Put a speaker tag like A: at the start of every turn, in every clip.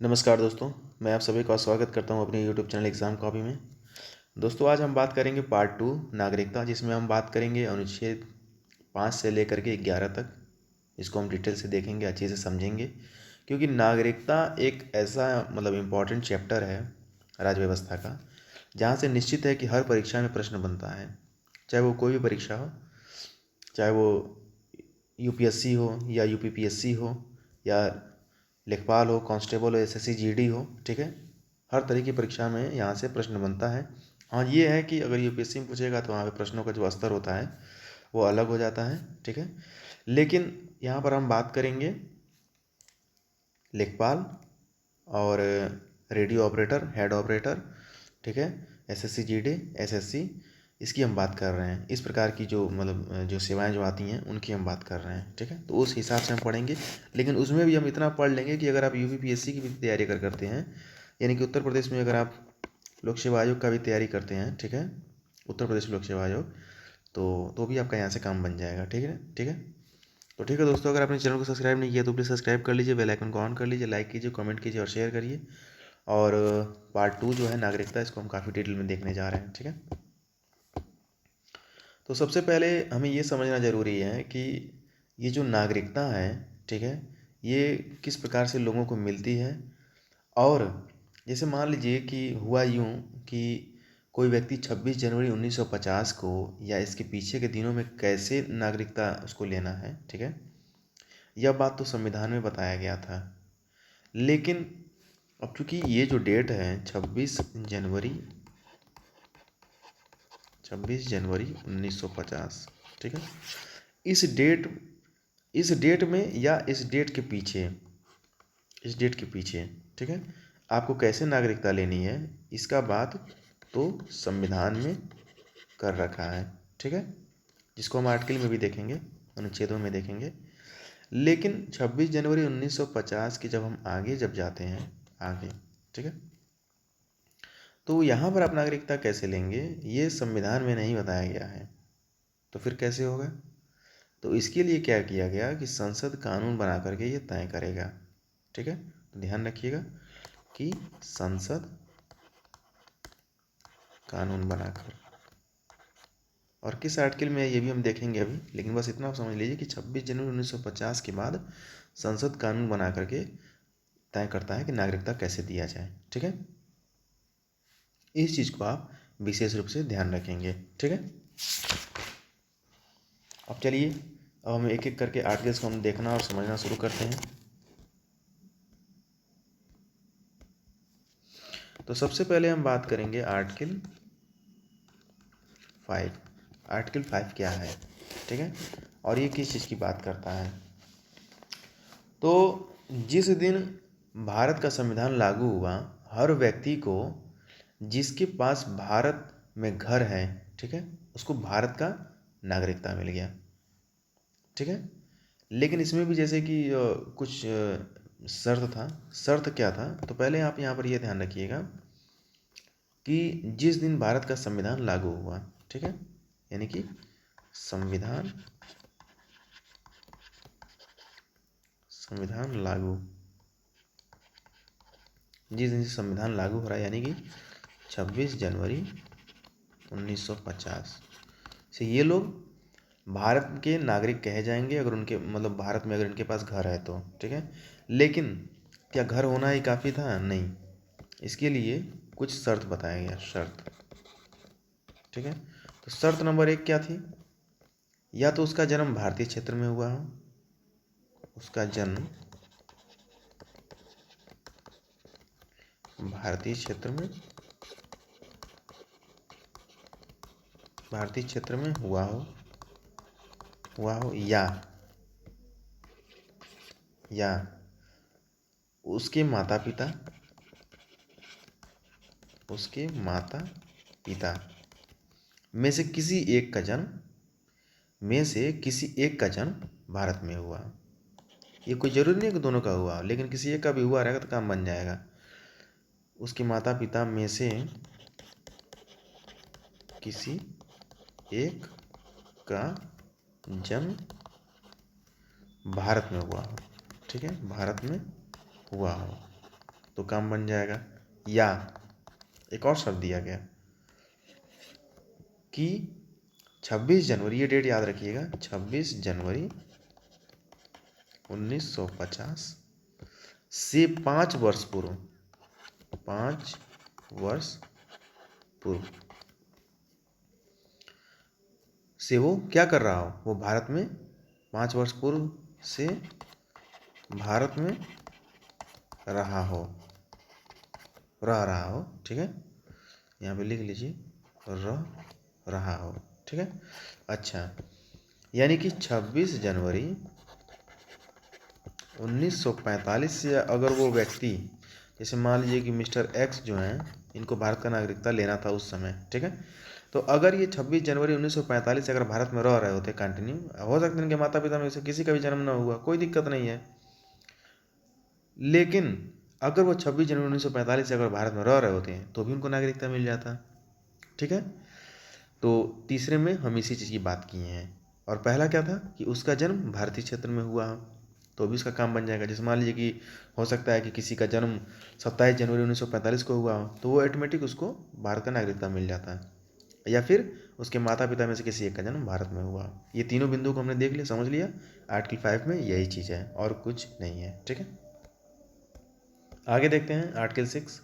A: नमस्कार दोस्तों, मैं आप सभी का स्वागत करता हूं अपने YouTube चैनल एग्ज़ाम कॉपी में। दोस्तों, आज हम बात करेंगे पार्ट 2 नागरिकता, जिसमें हम बात करेंगे अनुच्छेद 5 से लेकर के 11 तक। इसको हम डिटेल से देखेंगे, अच्छे से समझेंगे, क्योंकि नागरिकता एक ऐसा इम्पॉर्टेंट चैप्टर है राज्य व्यवस्था का, जहाँ से निश्चित है कि हर परीक्षा में प्रश्न बनता है। चाहे वो कोई भी परीक्षा हो, चाहे वो UPSC हो या UPPSC हो या लेखपाल हो, कांस्टेबल हो, SSC GD हो, ठीक है। हर तरह की परीक्षा में यहाँ से प्रश्न बनता है। हाँ, ये है कि अगर UPSC में पूछेगा तो वहाँ पे प्रश्नों का जो स्तर होता है वो अलग हो जाता है, ठीक है। लेकिन यहाँ पर हम बात करेंगे लेखपाल और रेडियो ऑपरेटर, हेड ऑपरेटर, ठीक है, SSC GD, SSC, इसकी हम बात कर रहे हैं। इस प्रकार की जो सेवाएं जो आती हैं उनकी हम बात कर रहे हैं, ठीक है। तो उस हिसाब से हम पढ़ेंगे, लेकिन उसमें भी हम इतना पढ़ लेंगे कि अगर आप UPPSC की भी तैयारी करते हैं, यानी कि उत्तर प्रदेश में अगर आप लोक सेवा आयोग का भी तैयारी करते हैं, ठीक है, उत्तर प्रदेश लोक सेवा आयोग, तो भी आपका यहाँ से काम बन जाएगा, ठीक है, ठीक है। तो ठीक है दोस्तों, अगर आपने चैनल को सब्सक्राइब नहीं किया तो प्लीज़ सब्सक्राइब कर लीजिए, बेल आइकन को ऑन कर लीजिए, लाइक कीजिए, कमेंट कीजिए और शेयर करिए। और पार्ट 2 जो है नागरिकता, इसको हम काफ़ी डिटेल में देखने जा रहे हैं, ठीक है। तो सबसे पहले हमें ये समझना ज़रूरी है कि ये जो नागरिकता है, ठीक है, ये किस प्रकार से लोगों को मिलती है। और जैसे मान लीजिए कि हुआ यूँ कि कोई व्यक्ति 26 जनवरी 1950 को या इसके पीछे के दिनों में कैसे नागरिकता उसको लेना है, ठीक है, यह बात तो संविधान में बताया गया था। लेकिन अब चूंकि ये जो डेट है 26 जनवरी 1950, ठीक है, इस डेट इस डेट में या इस डेट के पीछे, ठीक है, आपको कैसे नागरिकता लेनी है, इसका बात तो संविधान में कर रखा है, ठीक है, जिसको हम आर्टिकल में भी देखेंगे, अनुच्छेदों में देखेंगे। लेकिन 26 जनवरी 1950 के जब हम जब जाते हैं आगे, ठीक है, तो यहाँ पर आप नागरिकता कैसे लेंगे, ये संविधान में नहीं बताया गया है। तो फिर कैसे होगा? तो इसके लिए क्या किया गया कि संसद कानून बना करके ये तय करेगा, ठीक है। तो ध्यान रखिएगा कि संसद कानून बनाकर, और किस आर्टिकल में ये भी हम देखेंगे अभी, लेकिन बस इतना आप समझ लीजिए कि 26 जनवरी 1950 के बाद संसद कानून बना करके तय करता है कि नागरिकता कैसे दिया जाए, ठीक है। इस चीज़ को आप विशेष रूप से ध्यान रखेंगे, ठीक है। अब चलिए, अब हम एक एक करके आर्टिकल्स को हम देखना और समझना शुरू करते हैं। तो सबसे पहले हम बात करेंगे आर्टिकल 5। आर्टिकल 5 क्या है, ठीक है, और ये किस चीज़ की बात करता है। तो जिस दिन भारत का संविधान लागू हुआ, हर व्यक्ति को जिसके पास भारत में घर है, ठीक है, उसको भारत का नागरिकता मिल गया, ठीक है। लेकिन इसमें भी जैसे कि कुछ शर्त था। शर्त क्या था? तो पहले आप यहाँ पर ये ध्यान रखिएगा कि जिस दिन भारत का संविधान लागू हुआ, ठीक है, यानी कि संविधान संविधान लागू जिस दिन से संविधान लागू हो रहा है, यानी कि 26 जनवरी 1950 से ये लोग भारत के नागरिक कहे जाएंगे, अगर उनके भारत में अगर इनके पास घर है तो, ठीक है। लेकिन क्या घर होना ही काफ़ी था? नहीं, इसके लिए कुछ शर्त बताया गया, शर्त, ठीक है। तो शर्त नंबर 1 क्या थी? या तो उसका जन्म भारतीय क्षेत्र में हुआ हो, उसका जन्म भारतीय क्षेत्र में हुआ हो या उसके माता पिता में से किसी एक का जन्म भारत में हुआ। ये कोई जरूरी नहीं कि दोनों का हुआ, लेकिन किसी एक का भी हुआ रहेगा तो काम बन जाएगा। उसके माता पिता में से किसी एक का जन्म भारत में हुआ हो, ठीक है, भारत में हुआ हो, तो काम बन जाएगा। या एक और शर्त दिया गया कि 26 जनवरी, ये डेट याद रखिएगा, 26 जनवरी 1950 से 5 वर्ष पूर्व, 5 वर्ष पूर्व से वो क्या कर रहा हो, वो भारत में 5 वर्ष पूर्व से भारत में रहा हो, रह रहा हो। ठीक है, यहाँ पे लिख लीजिए, रह रहा हो। ठीक है, अच्छा, यानी कि 26 जनवरी 1945 से अगर वो व्यक्ति, जैसे मान लीजिए कि मिस्टर एक्स जो हैं, इनको भारत का नागरिकता लेना था उस समय। ठीक है, तो अगर ये 26 जनवरी 1945 से अगर भारत में रह रहे होते कंटिन्यू, हो सकता है इनके माता पिता में से किसी का भी जन्म ना हुआ, कोई दिक्कत नहीं है। लेकिन अगर वो 26 जनवरी 1945 से अगर भारत में रह रहे होते हैं तो भी उनको नागरिकता मिल जाता। ठीक है, तो तीसरे में हम इसी चीज़ की बात किए हैं। और पहला क्या था कि उसका जन्म भारतीय क्षेत्र में हुआ हो, तो भी उसका काम बन जाएगा। जैसे मान लीजिए कि हो सकता है कि किसी का जन्म 27 जनवरी 1945 को हुआ हो, तो वो ऑटोमेटिक उसको भारत का नागरिकता मिल जाता है। या फिर उसके माता पिता में से किसी एक का जन्म भारत में हुआ। ये तीनों बिंदु को हमने देख लिया, समझ लिया। आर्टिकल 5 में यही चीज़ है और कुछ नहीं है। ठीक है, आगे देखते हैं आर्टिकल 6।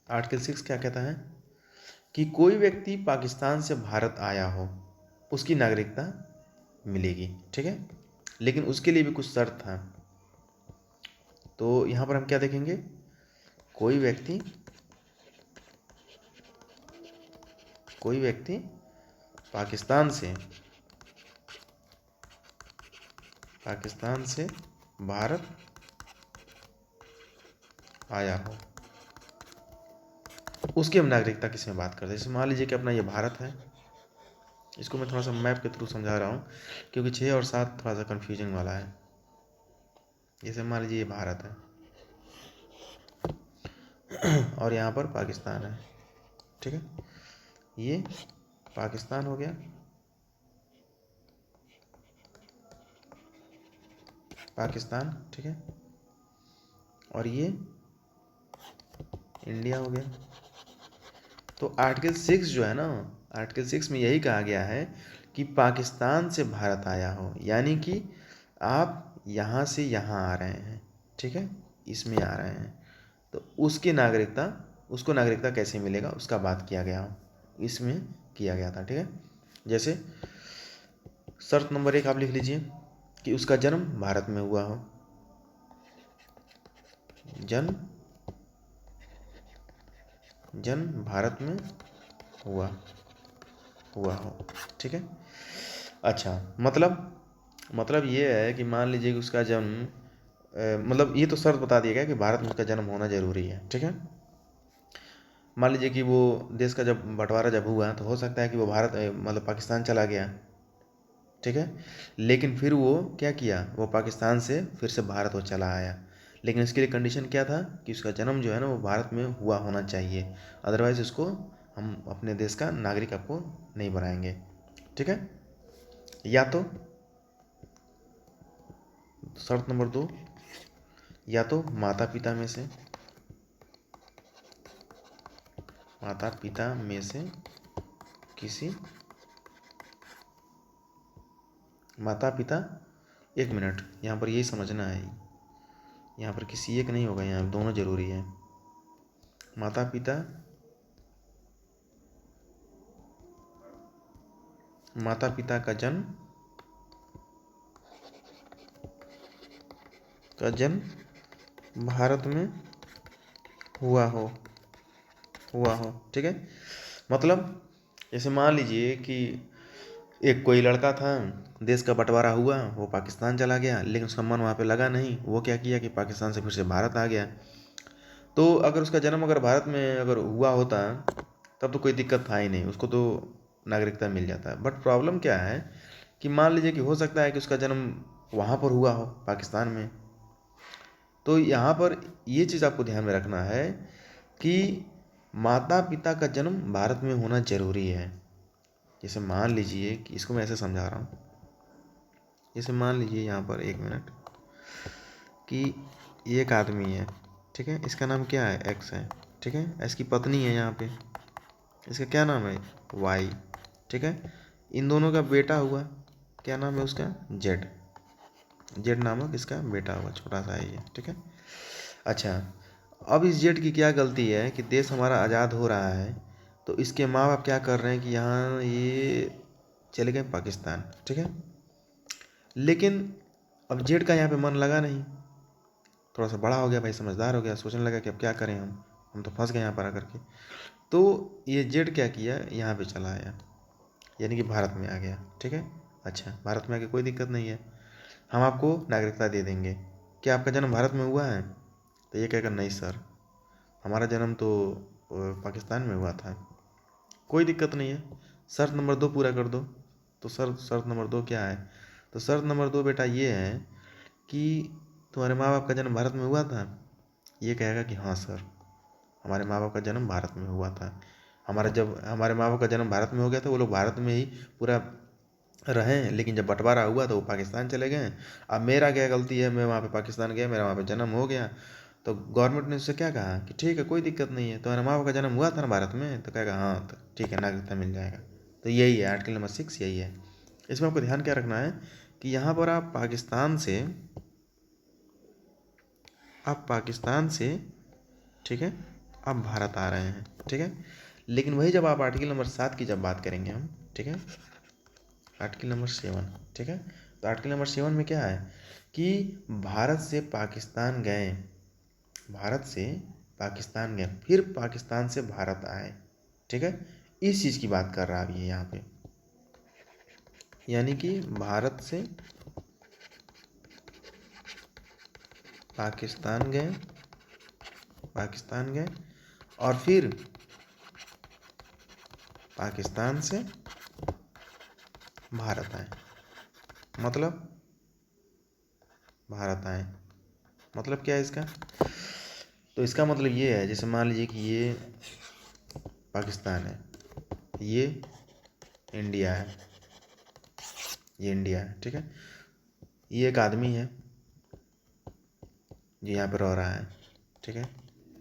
A: आर्टिकल 6 क्या कहता है कि कोई व्यक्ति पाकिस्तान से भारत आया हो, उसकी नागरिकता मिलेगी। ठीक है, लेकिन उसके लिए भी कुछ शर्त था। तो यहाँ पर हम क्या देखेंगे, कोई व्यक्ति पाकिस्तान से भारत आया हो, उसकी हम नागरिकता किस में बात करते हैं। जैसे मान लीजिए कि अपना ये भारत है, इसको मैं थोड़ा सा मैप के थ्रू समझा रहा हूँ क्योंकि 6 और 7 थोड़ा सा कन्फ्यूजिंग वाला है। जैसे मान लीजिए ये भारत है और यहाँ पर पाकिस्तान है। ठीक है, ये पाकिस्तान हो गया, पाकिस्तान। ठीक है, और ये इंडिया हो गया। तो आर्टिकल 6 जो है ना, आर्टिकल 6 में यही कहा गया है कि पाकिस्तान से भारत आया हो, यानी कि आप यहाँ से यहाँ आ रहे हैं। ठीक है, इसमें आ रहे हैं, तो उसको नागरिकता कैसे मिलेगा उसका बात किया गया हो, इसमें किया गया था। ठीक है, जैसे शर्त नंबर 1 आप लिख लीजिए कि उसका जन्म भारत में हुआ हो, जन्म भारत में हुआ हो। ठीक है, अच्छा, मतलब ये है कि मान लीजिए कि उसका जन्म मतलब ये तो शर्त बता दिया गया कि भारत में उसका जन्म होना जरूरी है। ठीक है, मान लीजिए कि वो देश का जब बंटवारा जब हुआ तो हो सकता है कि वो भारत मतलब पाकिस्तान चला गया। ठीक है, लेकिन फिर वो क्या किया, वो पाकिस्तान से फिर से भारत वो चला आया, लेकिन इसके लिए कंडीशन क्या था कि उसका जन्म जो है ना वो भारत में हुआ होना चाहिए, अदरवाइज़ उसको हम अपने देश का नागरिक आपको नहीं बनाएंगे। ठीक है, या तो शर्त नंबर 2, या तो माता पिता में से किसी माता पिता, एक मिनट, यहाँ पर यही समझना है, यहाँ पर किसी एक नहीं होगा, यहाँ दोनों जरूरी है। माता पिता का जन्म भारत में हुआ हो। ठीक है, मतलब जैसे मान लीजिए कि एक कोई लड़का था, देश का बंटवारा हुआ, वो पाकिस्तान चला गया, लेकिन उसका मन वहाँ पे लगा नहीं, वो क्या किया कि पाकिस्तान से फिर से भारत आ गया। तो अगर उसका जन्म अगर भारत में अगर हुआ होता तब तो कोई दिक्कत था ही नहीं, उसको तो नागरिकता मिल जाता है। बट प्रॉब्लम क्या है कि मान लीजिए कि हो सकता है कि उसका जन्म वहाँ पर हुआ हो, पाकिस्तान में। तो यहाँ पर ये चीज़ आपको ध्यान में रखना है कि माता पिता का जन्म भारत में होना जरूरी है। जैसे मान लीजिए कि इसको मैं ऐसे समझा रहा हूँ, जैसे मान लीजिए यहाँ पर, एक मिनट, कि एक आदमी है, ठीक है, इसका नाम क्या है, एक्स है, ठीक है, इसकी पत्नी है यहाँ पे, इसका क्या नाम है, वाई, ठीक है। इन दोनों का बेटा हुआ, क्या नाम है उसका, जेड, जेड नामक इसका बेटा हुआ, छोटा सा है ये, ठीक है। अच्छा, अब इस जेड की क्या गलती है कि देश हमारा आज़ाद हो रहा है तो इसके माँ बाप क्या कर रहे हैं कि यहाँ ये चले गए पाकिस्तान, ठीक है। लेकिन अब जेड का यहाँ पे मन लगा नहीं, थोड़ा सा बड़ा हो गया भाई, समझदार हो गया, सोचने लगा कि अब क्या करें, हम तो फंस गए यहाँ पर आकर के। तो ये जेड क्या किया, यहाँ पे चला आया, यानी कि भारत में आ गया, ठीक है। अच्छा, भारत में आके कोई दिक्कत नहीं है, हम आपको नागरिकता दे देंगे, क्या आपका जन्म भारत में हुआ है? तो ये कहेगा नहीं सर, हमारा जन्म तो पाकिस्तान में हुआ था। कोई दिक्कत नहीं है, शर्त नंबर 2 पूरा कर दो। तो शर्त नंबर 2 क्या है? तो शर्त नंबर 2 बेटा ये है कि तुम्हारे माँ बाप का जन्म भारत में हुआ था? ये कहेगा कि हाँ सर, हमारे माँ बाप का जन्म भारत में हुआ था। जब हमारे माँ बाप का जन्म भारत में हो गया था, वो लोग भारत में ही पूरा रहे, लेकिन जब बंटवारा हुआ तो वो पाकिस्तान चले गए। अब मेरा क्या गलती है, मैं वहाँ पे पाकिस्तान गया, मेरा वहाँ पे जन्म हो गया। तो गवर्नमेंट ने उससे क्या कहा कि ठीक है, कोई दिक्कत नहीं है, तुम्हारे माँ बाप का जन्म हुआ था ना भारत में, तो कहेगा हाँ, तो ठीक है, नागरिकता मिल जाएगा। तो यही है आर्टिकल नंबर 6, यही है। इसमें आपको ध्यान क्या रखना है कि यहाँ पर आप पाकिस्तान से, ठीक है, आप भारत आ रहे हैं, ठीक है। लेकिन वही जब आप आर्टिकल नंबर 7 की जब बात करेंगे हम, ठीक है, आर्टिकल नंबर 7, ठीक है। तो आर्टिकल नंबर 7 में क्या है कि भारत से पाकिस्तान गए, भारत से पाकिस्तान गए, फिर पाकिस्तान से भारत आए, ठीक है, इस चीज़ की बात कर रहा है यहाँ पे। यानी कि भारत से पाकिस्तान गए, और फिर पाकिस्तान से भारत आए, मतलब भारत आए, मतलब क्या है इसका? तो इसका मतलब ये है, जैसे मान लीजिए कि ये पाकिस्तान है, ये इंडिया है, ये इंडिया है, ठीक है। ये एक आदमी है जो यहाँ पर रह रहा है, ठीक है,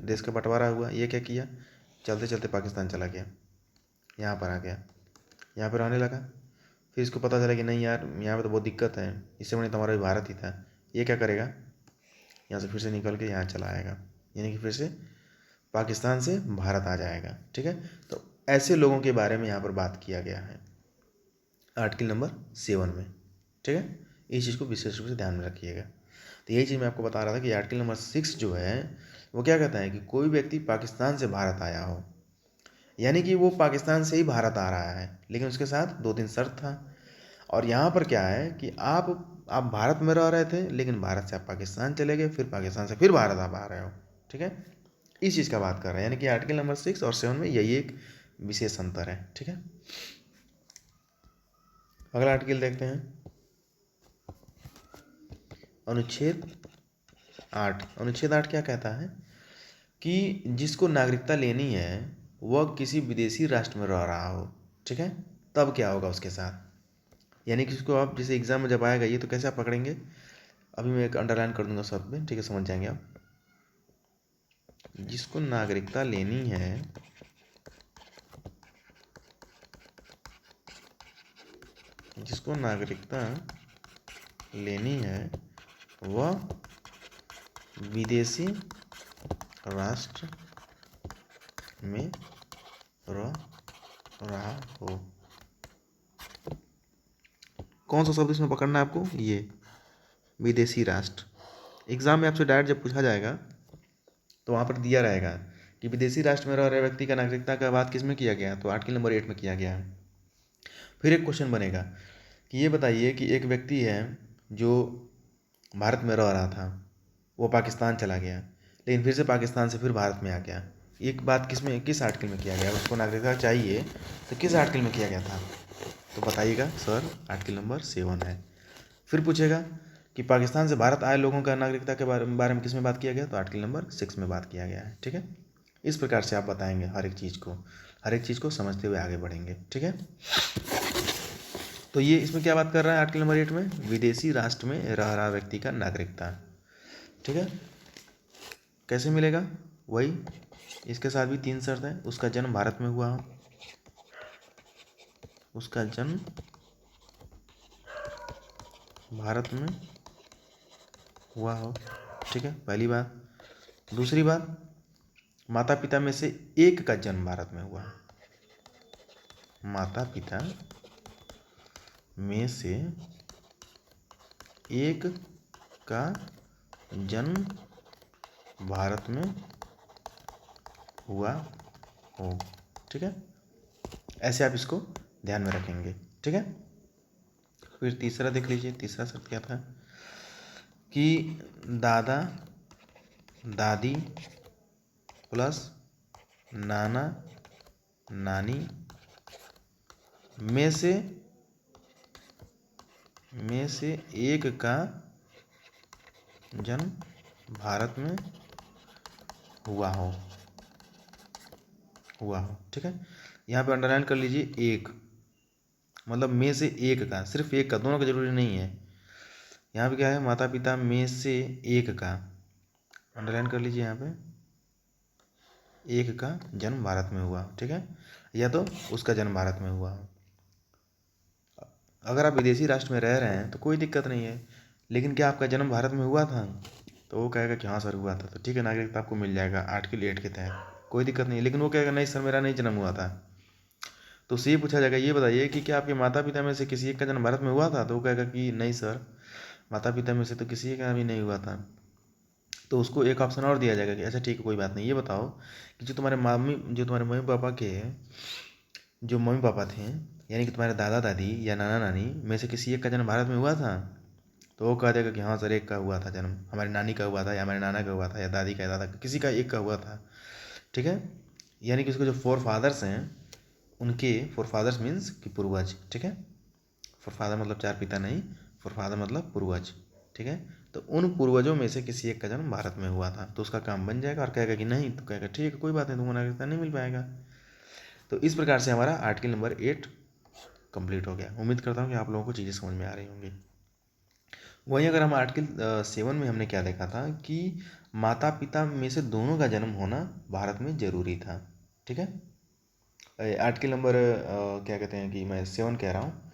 A: देश का बंटवारा हुआ, ये क्या किया, चलते चलते पाकिस्तान चला गया, यहाँ पर आ गया, यहाँ पर रहने लगा। फिर इसको पता चला कि नहीं यार, यहाँ पे तो बहुत दिक्कत है, इससे बड़ी तो हमारा भी भारत ही था। ये क्या करेगा, यहाँ से फिर से निकल के यहाँ चला आएगा, यानी कि फिर से पाकिस्तान से भारत आ जाएगा, ठीक है। तो ऐसे लोगों के बारे में यहाँ पर बात किया गया है आर्टिकल नंबर 7 में, ठीक है। इस चीज़ को विशेष रूप से ध्यान में रखिएगा। तो यही चीज़ मैं आपको बता रहा था कि आर्टिकल नंबर 6 जो है वो क्या कहता है कि कोई व्यक्ति पाकिस्तान से भारत आया हो, यानी कि वो पाकिस्तान से ही भारत आ रहा है, लेकिन उसके साथ 2-3 शर्त था। और यहाँ पर क्या है कि आप भारत में रह रहे थे, लेकिन भारत से आप पाकिस्तान चले गए, फिर पाकिस्तान से फिर भारत आप आ रहे हो, ठीक है। इस चीज़ का बात कर रहे हैं, यानी कि आर्टिकल नंबर 6 और 7 में यही एक विशेष अंतर है, ठीक है। अगला आर्टिकल देखते हैं, अनुच्छेद 8। अनुच्छेद 8 क्या कहता है कि जिसको नागरिकता लेनी है वह किसी विदेशी राष्ट्र में रह रहा हो, ठीक है, तब क्या होगा उसके साथ। यानी कि उसको आप जैसे एग्जाम में जब आएगा ये, तो कैसे आप पकड़ेंगे, अभी मैं एक अंडरलाइन कर दूंगा शब्द में, ठीक है, समझ जाएंगे आप। जिसको नागरिकता लेनी है, जिसको नागरिकता लेनी है वह विदेशी राष्ट्र में रह रहा हो। कौन सा शब्द इसमें पकड़ना है आपको, ये विदेशी राष्ट्र। एग्जाम में आपसे डायरेक्ट जब पूछा जाएगा तो वहाँ पर दिया रहेगा कि विदेशी राष्ट्र में रह रहे व्यक्ति का नागरिकता का बात किस में किया गया, तो आर्टिकल नंबर 8 में किया गया है। फिर एक क्वेश्चन बनेगा कि ये बताइए कि एक व्यक्ति है जो भारत में रह रहा था, वो पाकिस्तान चला गया, लेकिन फिर से पाकिस्तान से फिर भारत में आ गया, एक बात किस आर्टिकल में किया गया, उसको नागरिकता चाहिए तो किस आर्टिकल में किया गया था, तो बताइएगा सर आर्टिकल नंबर 7 है। फिर पूछेगा कि पाकिस्तान से भारत आए लोगों का नागरिकता के बारे में किस में बात किया गया, तो आर्टिकल नंबर 6 में बात किया गया है, ठीक है। इस प्रकार से आप बताएंगे हर एक चीज़ को समझते हुए आगे बढ़ेंगे, ठीक है। तो ये इसमें क्या बात कर रहा है आर्टिकल नंबर 8 में, विदेशी राष्ट्र में रह रहा व्यक्ति का नागरिकता, ठीक है। कैसे मिलेगा? वही, इसके साथ भी 3 शर्त है। उसका जन्म भारत में हुआ हो, उसका जन्म भारत में हुआ हो, ठीक है, पहली बात। दूसरी बात, माता पिता में से एक का जन्म भारत में हुआ, माता पिता में से एक का जन्म भारत में हुआ हो, ठीक है। ऐसे आप इसको ध्यान में रखेंगे, ठीक है। फिर तीसरा देख लीजिए, तीसरा शर्त क्या था कि दादा दादी प्लस नाना नानी में से एक का जन्म भारत में हुआ हो, ठीक है। यहाँ पे अंडरलाइन कर लीजिए, एक मतलब में से एक का, सिर्फ एक का, दोनों का जरूरी नहीं है। यहाँ पे क्या है, माता पिता में से एक का, अंडरलाइन कर लीजिए यहाँ पे, एक का जन्म भारत में हुआ, ठीक है, या तो उसका जन्म भारत में हुआ। अगर आप विदेशी राष्ट्र में रह रहे हैं तो कोई दिक्कत नहीं है, लेकिन क्या आपका जन्म भारत में हुआ था? तो वो कहेगा कि हाँ सर हुआ था, तो ठीक है, नागरिकता आपको मिल जाएगा आर्टिकल 8 के तहत, कोई दिक्कत नहीं है। लेकिन वो कहेगा नहीं सर मेरा नहीं जन्म हुआ था, तो उससे ये पूछा जाएगा, ये बताइए कि क्या आपके माता पिता में से किसी एक का जन्म भारत में हुआ था? तो वो कहेगा कि नहीं सर, माता पिता में से तो किसी का भी नहीं हुआ था। तो उसको एक ऑप्शन और दिया जाएगा कि अच्छा ठीक है कोई बात नहीं, ये बताओ कि जो तुम्हारे मम्मी पापा के जो मम्मी पापा थे, यानी कि तुम्हारे दादा दादी या नाना नानी में से किसी एक का जन्म भारत में हुआ था? तो वो कह देगा कि हाँ सर एक का हुआ था जन्म, हमारी नानी का हुआ था, या हमारे नाना का हुआ था, या दादी का, या दादा का, किसी का एक का हुआ था, ठीक है। यानी कि उसके जो फोर फादर्स हैं, उनके फोर फादर्स मीन्स कि पूर्वज, ठीक है। फोर फादर मतलब 4 पिता नहीं, फोर फादर मतलब पूर्वज, ठीक है। तो उन पूर्वजों में से किसी एक का जन्म भारत में हुआ था, तो उसका काम बन जाएगा। और कहेगा कि नहीं, तो कहेगा ठीक है कोई बात नहीं, तुमको नागरिकता नहीं मिल पाएगा। तो इस प्रकार से हमारा आर्टिकल नंबर 8 कंप्लीट हो गया। उम्मीद करता हूँ कि आप लोगों को चीज़ें समझ में आ रही होंगी। वहीं अगर हम आर्टिकल 7 में हमने क्या देखा था कि माता पिता में से दोनों का जन्म होना भारत में ज़रूरी था, ठीक है। आर्टिकल नंबर क्या कहते हैं कि मैं 7 कह रहा हूँ,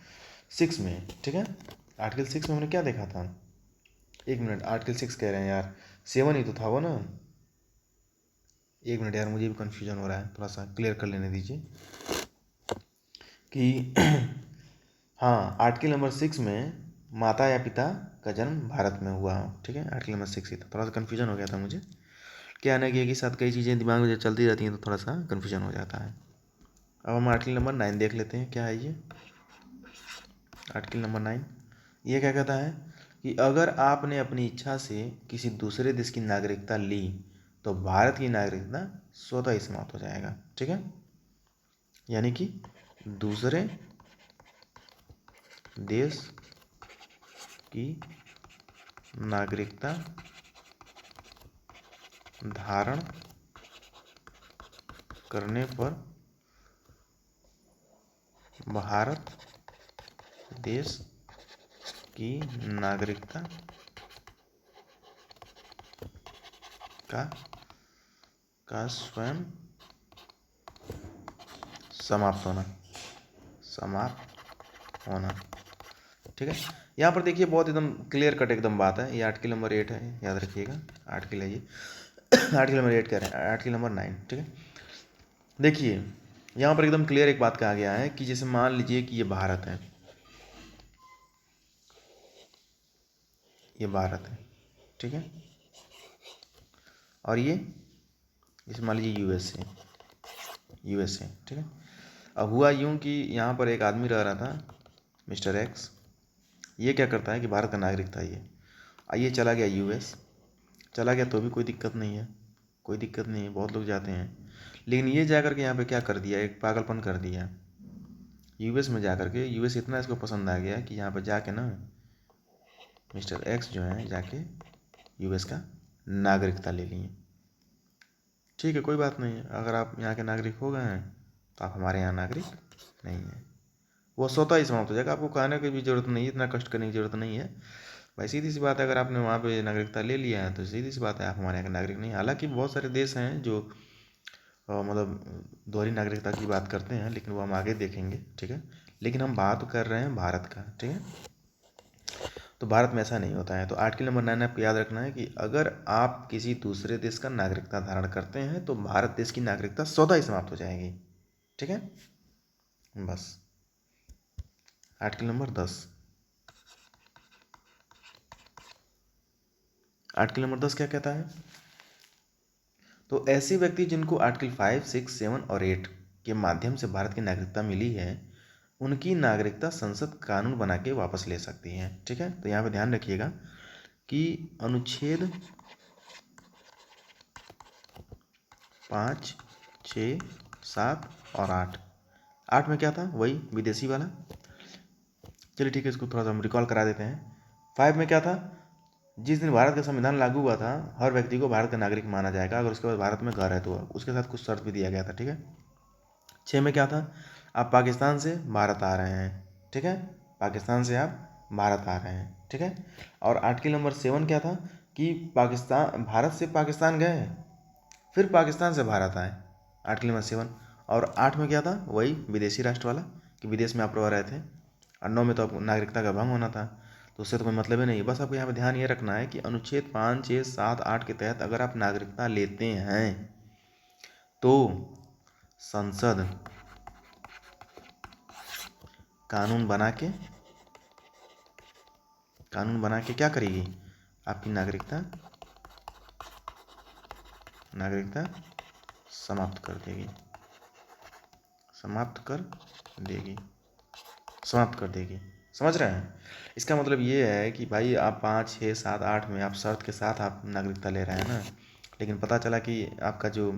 A: 6 में, ठीक है। आर्टिकल 6 में हमने क्या देखा था? एक मिनट, आर्टिकल 6 कह रहे हैं यार, 7 ही तो था वो ना। एक मिनट यार, मुझे भी कन्फ्यूजन हो रहा है, थोड़ा सा क्लियर कर लेने दीजिए कि हाँ, आर्टिकल नंबर 6 में माता या पिता का जन्म भारत में हुआ हो, ठीक है। आर्टिकल नंबर 6 ही था, थोड़ा सा कन्फ्यूजन हो गया था मुझे, क्या ना कि एक ही साथ कई चीज़ें दिमाग में जब चलती रहती हैं तो थोड़ा सा कन्फ्यूजन हो जाता है। अब हम आर्टिकल नंबर 9 देख लेते हैं, क्या है ये आर्टिकल नंबर 9। ये क्या कहता है कि अगर आपने अपनी इच्छा से किसी दूसरे देश की नागरिकता ली तो भारत की नागरिकता स्वतः ही समाप्त हो जाएगा, ठीक है। यानी कि दूसरे देश की नागरिकता धारण करने पर भारत देश की नागरिकता का स्वयं समाप्त होना, ठीक है। यहाँ पर देखिए बहुत एकदम क्लियर कट एकदम बात है। ये आर्टिकल नंबर 8 है, याद रखिएगा, आर्टिकल है ये आर्टिकल नंबर 8 कह रहे हैं, आर्टिकल नंबर 9, ठीक है। देखिए यहाँ पर एकदम क्लियर एक बात कहा गया है कि जैसे मान लीजिए कि ये भारत है, ये भारत है, ठीक है, और ये जैसे मान लीजिए यूएसए, ठीक है। अब हुआ यूँ कि यहाँ पर एक आदमी रह रहा था, मिस्टर एक्स। ये क्या करता है कि भारत का नागरिक था ये, ये चला गया यूएस, चला गया तो भी कोई दिक्कत नहीं है, कोई दिक्कत नहीं है, बहुत लोग जाते हैं। लेकिन ये जा कर के यहाँ पे क्या कर दिया, एक पागलपन कर दिया। यूएस में जा कर के, यूएस इतना इसको पसंद आ गया कि यहाँ पर जाके ना मिस्टर एक्स जो है जाके यूएस का नागरिकता ले लिए। ठीक है कोई बात नहीं है, अगर आप यहाँ के नागरिक हो गए हैं तो आप हमारे यहाँ नागरिक नहीं है, वो स्वतः ही समाप्त हो जाएगा। आपको कहने की भी जरूरत नहीं है, इतना कष्ट करने की जरूरत नहीं है, भाई सीधी सी बात है, अगर आपने वहाँ पे नागरिकता ले लिया है तो सीधी सी बात है आप हमारे यहाँ के नागरिक नहीं। हालांकि बहुत सारे देश हैं जो मतलब दोहरी नागरिकता की बात करते हैं, लेकिन वो हम आगे देखेंगे, ठीक है। लेकिन हम बात कर रहे हैं भारत का, ठीक है। तो भारत में ऐसा नहीं होता है। तो आर्टिकल नंबर 9 आपको याद रखना है कि अगर आप किसी दूसरे देश का नागरिकता धारण करते हैं तो भारत देश की नागरिकता स्वतः ही समाप्त हो जाएगी, ठीक है। बस आर्टिकल नंबर 10, आर्टिकल नंबर 10 क्या कहता है? तो ऐसे व्यक्ति जिनको आर्टिकल 5, 6, 7 और 8 के माध्यम से भारत की नागरिकता मिली है, उनकी नागरिकता संसद कानून बना के वापस ले सकती है, ठीक है। तो यहाँ पे ध्यान रखिएगा कि अनुच्छेद 5, 6, 7 और 8 में क्या था? वही विदेशी वाला। चलिए ठीक है, इसको थोड़ा सा हम रिकॉल करा देते हैं। 5 में क्या था? जिस दिन भारत का संविधान लागू हुआ था, हर व्यक्ति को भारत का नागरिक माना जाएगा अगर उसके पास भारत में घर है तो। उसके साथ कुछ शर्त भी दिया गया था, ठीक है। 6 में क्या था? आप पाकिस्तान से भारत आ रहे हैं, ठीक है। पाकिस्तान से आप भारत आ रहे हैं, ठीक है। और आर्टिकल नंबर 7 क्या था? कि भारत से पाकिस्तान गए, फिर पाकिस्तान से भारत आए, आर्टिकल नंबर 7। और 8 में क्या था? वही विदेशी राष्ट्र वाला, कि विदेश में आप रह रहे थे। और 9 में तो आपको नागरिकता का भंग होना था, तो उससे तो कोई मतलब ही नहीं है। बस आपको यहाँ पे ध्यान ये रखना है कि अनुच्छेद 5, 6, 7, 8 के तहत अगर आप नागरिकता लेते हैं तो संसद कानून बना के क्या करेगी? आपकी नागरिकता समाप्त कर देगी, समाप्त कर देगी। समझ रहे हैं? इसका मतलब ये है कि भाई आप 5, 6, 7, 8 में आप शर्त के साथ आप नागरिकता ले रहे हैं ना, लेकिन पता चला कि आपका जो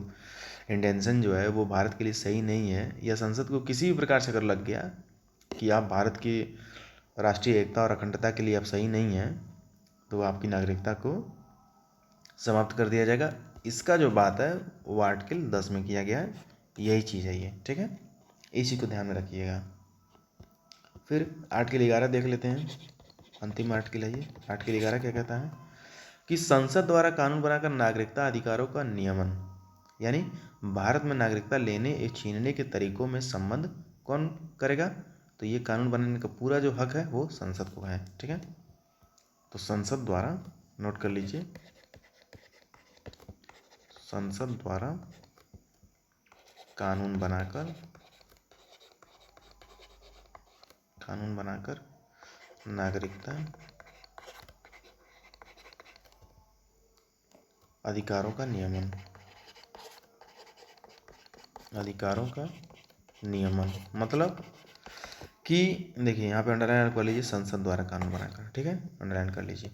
A: इंटेंशन जो है वो भारत के लिए सही नहीं है, या संसद को किसी भी प्रकार से अगर लग गया कि आप भारत की राष्ट्रीय एकता और अखंडता के लिए आप सही नहीं हैं, तो आपकी नागरिकता को समाप्त कर दिया जाएगा। इसका जो बात है वो आर्टिकल 10 में किया गया है, यही चीज़ है ये, ठीक है। इसी को ध्यान में रखिएगा। फिर आर्टिकल 11 देख लेते हैं, अंतिम आर्टिकल है ये। आर्टिकल 11 क्या कहता है? कि संसद द्वारा कानून बनाकर नागरिकता अधिकारों का नियमन, यानी भारत में नागरिकता लेने या छीनने के तरीकों में संबंध कौन करेगा? तो ये कानून बनाने का पूरा जो हक है वो संसद को है, ठीक है। तो संसद द्वारा, नोट कर लीजिए, संसद द्वारा कानून बनाकर नागरिकता अधिकारों का नियमन, मतलब कि देखिए यहाँ पे अंडरलाइन कर लीजिए, संसद द्वारा कानून बनाकर, ठीक है, अंडरलाइन कर लीजिए।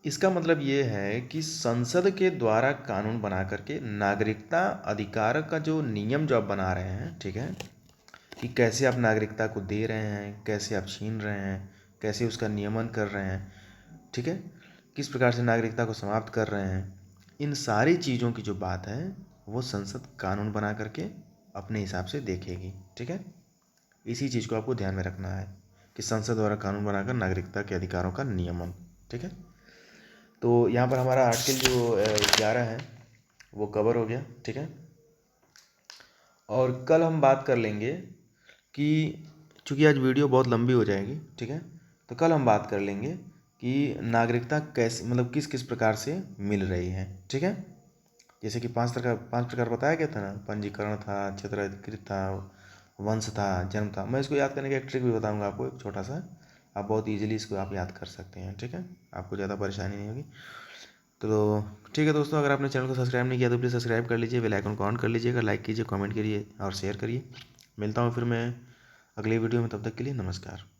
A: इसका मतलब ये है कि संसद के द्वारा कानून बना करके नागरिकता अधिकार का जो नियम जो आप बना रहे हैं, ठीक है, कि कैसे आप नागरिकता को दे रहे हैं, कैसे आप छीन रहे हैं, कैसे उसका नियमन कर रहे हैं, ठीक है, किस प्रकार से नागरिकता को समाप्त कर रहे हैं, इन सारी चीज़ों की जो बात है वो संसद कानून बना करके अपने हिसाब से देखेगी, ठीक है। इसी चीज़ को आपको ध्यान में रखना है कि संसद द्वारा कानून बनाकर नागरिकता के अधिकारों का नियमन, ठीक है। तो यहाँ पर हमारा आर्टिकल जो 11 है वो कवर हो गया, ठीक है। और कल हम बात कर लेंगे कि चूँकि आज वीडियो बहुत लंबी हो जाएगी, ठीक है, तो कल हम बात कर लेंगे कि नागरिकता कैसे, मतलब किस किस प्रकार से मिल रही है, ठीक है। जैसे कि 5 प्रकार बताया गया था ना, पंजीकरण था, क्षेत्राधिकृत था, वंश था, जन्म था। मैं इसको याद करने का एक ट्रिक भी बताऊंगा आपको, एक छोटा सा, आप बहुत इजीली इसको आप याद कर सकते हैं, ठीक है, आपको ज़्यादा परेशानी नहीं होगी। तो ठीक है दोस्तों, अगर आपने चैनल को सब्सक्राइब नहीं किया तो प्लीज़ सब्सक्राइब कर लीजिए, बेल आइकन को ऑन कर लीजिएगा, लाइक कीजिए, कमेंट करिए और शेयर करिए। मिलता हूँ फिर मैं अगले वीडियो में, तब तक के लिए नमस्कार।